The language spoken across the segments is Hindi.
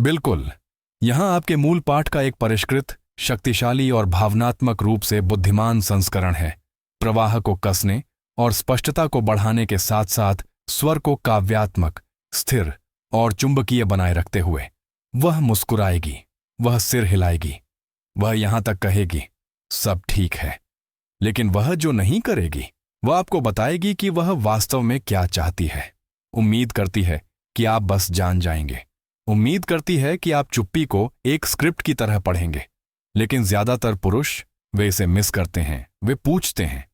बिल्कुल। यहां आपके मूल पाठ का एक परिष्कृत, शक्तिशाली और भावनात्मक रूप से बुद्धिमान संस्करण है। प्रवाह को कसने और स्पष्टता को बढ़ाने के साथ साथ स्वर को काव्यात्मक, स्थिर और चुंबकीय बनाए रखते हुए। वह मुस्कुराएगी, वह सिर हिलाएगी, वह यहां तक कहेगी, सब ठीक है। लेकिन वह जो नहीं करेगी, वह आपको बताएगी कि वह वास्तव में क्या चाहती है। उम्मीद करती है कि आप बस जान जाएंगे। उम्मीद करती है कि आप चुप्पी को एक स्क्रिप्ट की तरह पढ़ेंगे। लेकिन ज्यादातर पुरुष वे इसे मिस करते हैं। वे पूछते हैं,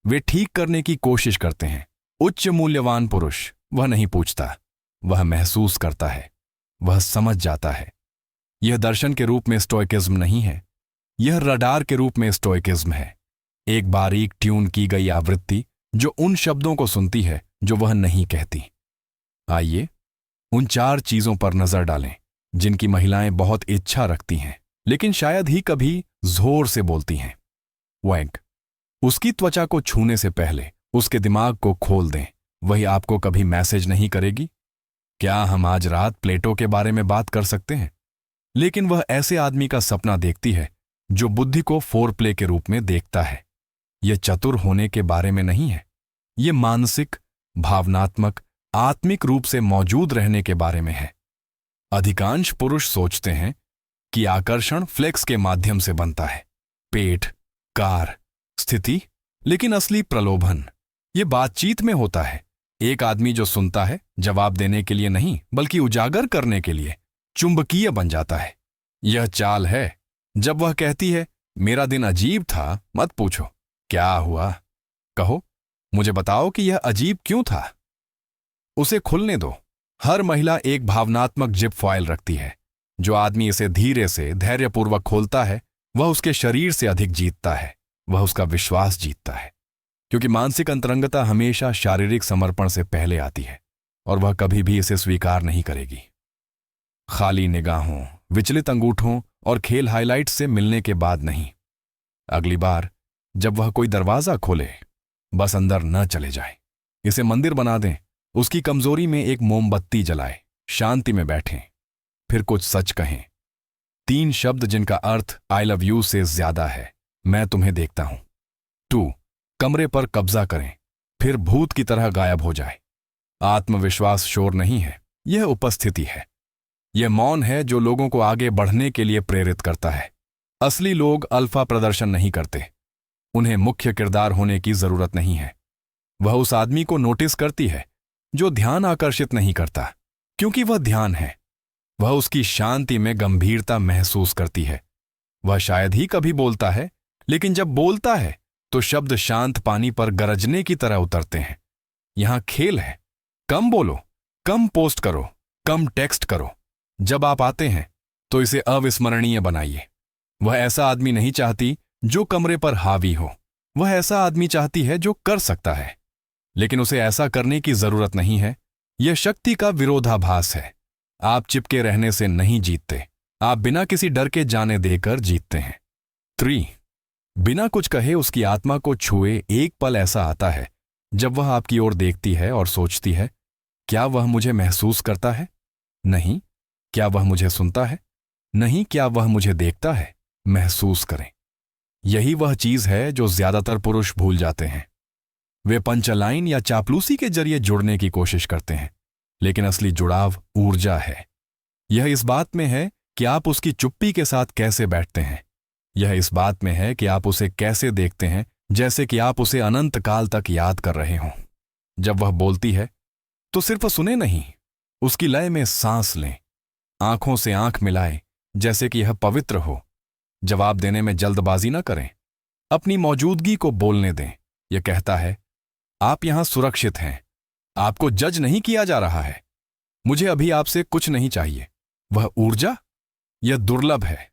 वे ठीक करने की कोशिश करते हैं। उच्च मूल्यवान पुरुष वह नहीं पूछता, वह महसूस करता है, वह समझ जाता है। यह दर्शन के रूप में स्टोइकिज्म नहीं है, यह रडार के रूप में स्टोइकिज्म है। एक बारीक ट्यून की गई आवृत्ति जो उन शब्दों को सुनती है जो वह नहीं कहती। आइए उन 4 चीजों पर नजर डालें जिनकी महिलाएं बहुत इच्छा रखती हैं, लेकिन शायद ही कभी जोर से बोलती हैं। वैंक, उसकी त्वचा को छूने से पहले उसके दिमाग को खोल दें। वही आपको कभी मैसेज नहीं करेगी, क्या हम आज रात प्लेटो के बारे में बात कर सकते हैं? लेकिन वह ऐसे आदमी का सपना देखती है जो बुद्धि को फोरप्ले के रूप में देखता है। यह चतुर होने के बारे में नहीं है, यह मानसिक, भावनात्मक, आत्मिक रूप से मौजूद रहने के बारे में है। अधिकांश पुरुष सोचते हैं कि आकर्षण फ्लेक्स के माध्यम से बनता है, पेट, कार, स्थिति, लेकिन असली प्रलोभन यह बातचीत में होता है। एक आदमी जो सुनता है, जवाब देने के लिए नहीं बल्कि उजागर करने के लिए, चुंबकीय बन जाता है। यह चाल है। जब वह कहती है, मेरा दिन अजीब था, मत पूछो क्या हुआ, कहो मुझे बताओ कि यह अजीब क्यों था। उसे खुलने दो। हर महिला एक भावनात्मक जिप फॉयल रखती है। जो आदमी इसे धीरे से, धैर्यपूर्वक खोलता है, वह उसके शरीर से अधिक जीतता है, वह उसका विश्वास जीतता है। क्योंकि मानसिक अंतरंगता हमेशा शारीरिक समर्पण से पहले आती है और वह कभी भी इसे स्वीकार नहीं करेगी। खाली निगाहों, विचलित अंगूठों और खेल हाइलाइट्स से मिलने के बाद नहीं। अगली बार जब वह कोई दरवाजा खोले, बस अंदर न चले जाए। इसे मंदिर बना दें, उसकी कमजोरी में एक मोमबत्ती जलाए, शांति में बैठें, फिर कुछ सच कहें। 3 शब्द जिनका अर्थ आई लव यू से ज्यादा है। मैं तुम्हें देखता हूं। 2, कमरे पर कब्जा करें, फिर भूत की तरह गायब हो जाए। आत्मविश्वास शोर नहीं है, यह उपस्थिति है। यह मौन है जो लोगों को आगे बढ़ने के लिए प्रेरित करता है। असली लोग अल्फा प्रदर्शन नहीं करते, उन्हें मुख्य किरदार होने की जरूरत नहीं है। वह उस आदमी को नोटिस करती है जो ध्यान आकर्षित नहीं करता, क्योंकि वह ध्यान है। वह उसकी शांति में गंभीरता महसूस करती है। वह शायद ही कभी बोलता है, लेकिन जब बोलता है तो शब्द शांत पानी पर गरजने की तरह उतरते हैं। यहां खेल है, कम बोलो, कम पोस्ट करो, कम टेक्स्ट करो। जब आप आते हैं तो इसे अविस्मरणीय बनाइए। वह ऐसा आदमी नहीं चाहती जो कमरे पर हावी हो, वह ऐसा आदमी चाहती है जो कर सकता है, लेकिन उसे ऐसा करने की जरूरत नहीं है। यह शक्ति का विरोधाभास है। आप चिपके रहने से नहीं जीतते, आप बिना किसी डर के जाने देकर जीतते हैं। 3, बिना कुछ कहे उसकी आत्मा को छुए। एक पल ऐसा आता है जब वह आपकी ओर देखती है और सोचती है, क्या वह मुझे महसूस करता है? नहीं। क्या वह मुझे सुनता है? नहीं। क्या वह मुझे देखता है? महसूस करें। यही वह चीज है जो ज्यादातर पुरुष भूल जाते हैं। वे पंचलाइन या चापलूसी के जरिए जुड़ने की कोशिश करते हैं, लेकिन असली जुड़ाव ऊर्जा है। यह इस बात में है कि आप उसकी चुप्पी के साथ कैसे बैठते हैं। यह इस बात में है कि आप उसे कैसे देखते हैं, जैसे कि आप उसे अनंत काल तक याद कर रहे हों। जब वह बोलती है तो सिर्फ सुने नहीं, उसकी लय में सांस लें, आंखों से आंख मिलाएं जैसे कि यह पवित्र हो। जवाब देने में जल्दबाजी न करें, अपनी मौजूदगी को बोलने दें। यह कहता है, आप यहां सुरक्षित हैं, आपको जज नहीं किया जा रहा है, मुझे अभी आपसे कुछ नहीं चाहिए। वह ऊर्जा, यह दुर्लभ है।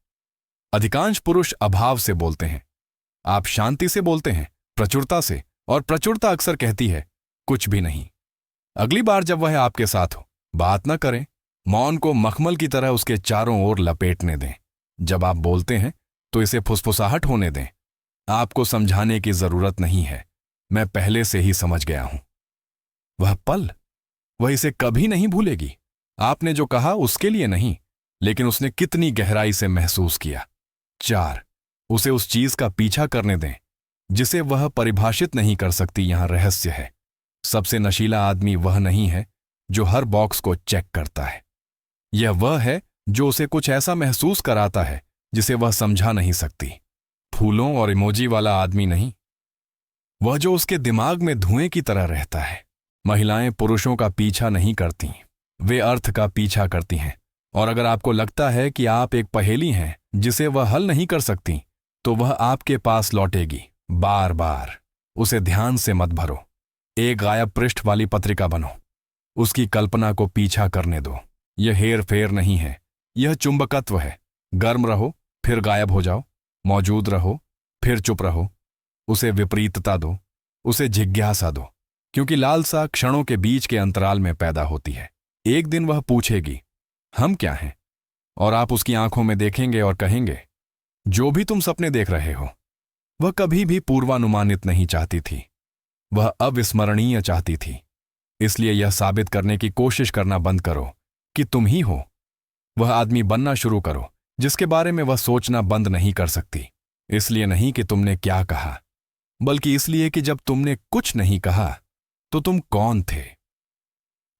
अधिकांश पुरुष अभाव से बोलते हैं, आप शांति से बोलते हैं, प्रचुरता से, और प्रचुरता अक्सर कहती है कुछ भी नहीं। अगली बार जब वह आपके साथ हो, बात न करें, मौन को मखमल की तरह उसके चारों ओर लपेटने दें। जब आप बोलते हैं तो इसे फुसफुसाहट होने दें। आपको समझाने की जरूरत नहीं है, मैं पहले से ही समझ गया हूं। वह पल, वह इसे कभी नहीं भूलेगी। आपने जो कहा उसके लिए नहीं, लेकिन उसने कितनी गहराई से महसूस किया। 4. उसे उस चीज का पीछा करने दें जिसे वह परिभाषित नहीं कर सकती। यहां रहस्य है, सबसे नशीला आदमी वह नहीं है जो हर बॉक्स को चेक करता है। यह वह है जो उसे कुछ ऐसा महसूस कराता है जिसे वह समझा नहीं सकती। फूलों और इमोजी वाला आदमी नहीं, वह जो उसके दिमाग में धुएं की तरह रहता है। महिलाएं पुरुषों का पीछा नहीं करती, वे अर्थ का पीछा करती हैं। और अगर आपको लगता है कि आप एक पहेली हैं जिसे वह हल नहीं कर सकती, तो वह आपके पास लौटेगी बार बार। उसे ध्यान से मत भरो। एक गायब पृष्ठ वाली पत्रिका बनो, उसकी कल्पना को पीछा करने दो। यह हेर फेर नहीं है, यह चुंबकत्व है। गर्म रहो फिर गायब हो जाओ, मौजूद रहो फिर चुप रहो। उसे विपरीतता दो, उसे जिज्ञासा दो, क्योंकि लालसा क्षणों के बीच के अंतराल में पैदा होती है। एक दिन वह पूछेगी, हम क्या हैं? और आप उसकी आंखों में देखेंगे और कहेंगे, जो भी तुम सपने देख रहे हो वह कभी भी पूर्वानुमानित नहीं चाहती थी, वह अविस्मरणीय चाहती थी। इसलिए यह साबित करने की कोशिश करना बंद करो कि तुम ही हो। वह आदमी बनना शुरू करो जिसके बारे में वह सोचना बंद नहीं कर सकती। इसलिए नहीं कि तुमने क्या कहा, बल्कि इसलिए कि जब तुमने कुछ नहीं कहा तो तुम कौन थे।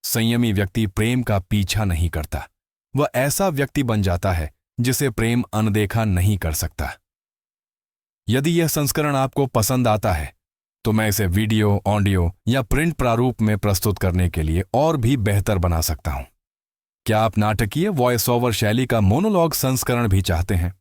संयमी व्यक्ति प्रेम का पीछा नहीं करता, वह ऐसा व्यक्ति बन जाता है जिसे प्रेम अनदेखा नहीं कर सकता। यदि यह संस्करण आपको पसंद आता है तो मैं इसे वीडियो, ऑडियो या प्रिंट प्रारूप में प्रस्तुत करने के लिए और भी बेहतर बना सकता हूं। क्या आप नाटकीय वॉइस ओवर शैली का मोनोलॉग संस्करण भी चाहते हैं?